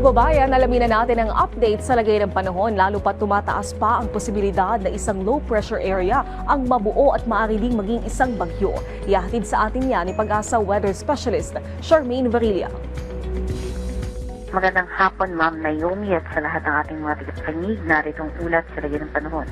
kababayan, alamin na natin ang update sa lagay ng panahon lalo pat tumataas pa ang posibilidad na isang low pressure area ang mabuo at maaari ding maging isang bagyo. Ihahatid sa atin yan ni Pag-asa Weather Specialist Charmaine Varilla. Magandang hapon, Ma'am Naomi, at sa lahat ng ating mga tagapakinig, naritong ulat sa lagay ng panahon.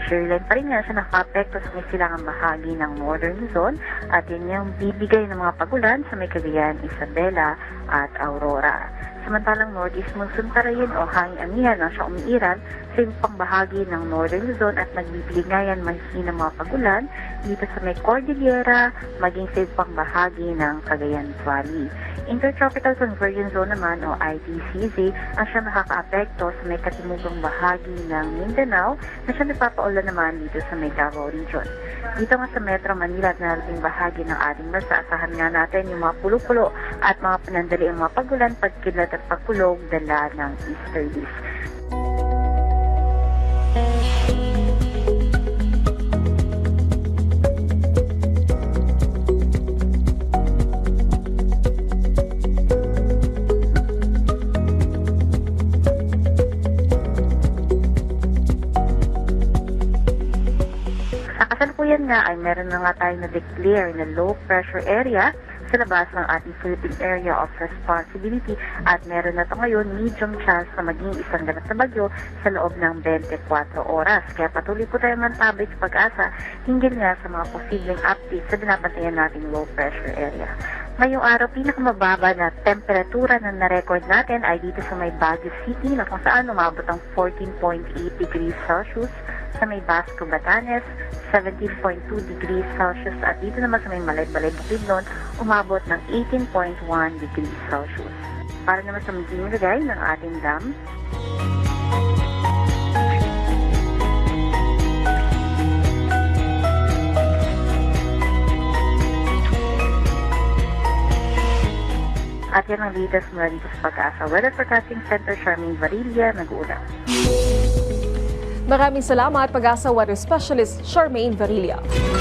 Shoreline pa rin nga siya naka-apekto sa may silangang bahagi ng Northern Luzon at yun yung bibigay ng mga pagulan sa may Cagayan, Isabela at Aurora. Samantalang Northeast Monsoon pa rin o hangin amihan na siya umiiral sa ibang bahagi ng Northern Luzon at nagbibigay nga yan mahihinang mga pagulan dito sa may Cordillera maging sa ibang bahagi ng Cagayan Valley. Intertropical Convergence Zone naman o ITCZ ang siya nakaka-apekto sa may katimugang bahagi ng Mindanao na siya nagpapaulan naman dito sa may Davao Region. Dito nga sa Metro Manila at narating bahagi ng ating bansa, asahan nga natin yung mga pulo-pulo at mga panandali ang mga pagulan, pagkilat at pagkulog dala ng easterlies. Kasalukuyan nga ay meron na nga tayo na-declare na low pressure area sa labas ng ating Philippine Area of Responsibility at meron na ito ngayon medium chance na maging isang ganap na bagyo sa loob ng 24 oras. Kaya patuloy po tayo mantabay sa Pag-asa hinggil nga sa mga posibleng updates sa binabantayan nating low pressure area. Ngayong araw, pinakamababa na temperatura na na-record natin ay dito sa may Baguio City na kung saan umabot ang 14.8 degrees Celsius, sa may Basco, Batanes, 17.2 degrees Celsius at dito naman sa may Malaybalay, Bukidnon, umabot ng 18.1 degrees Celsius. Para naman sa magiging lagay ng ating dam, at yan ang latest mula dito sa Pag-asa Weather Forecasting Center, Charmaine Varilla, nag-uulat. Maraming salamat, Pag-asa Weather Specialist Charmaine Varilla.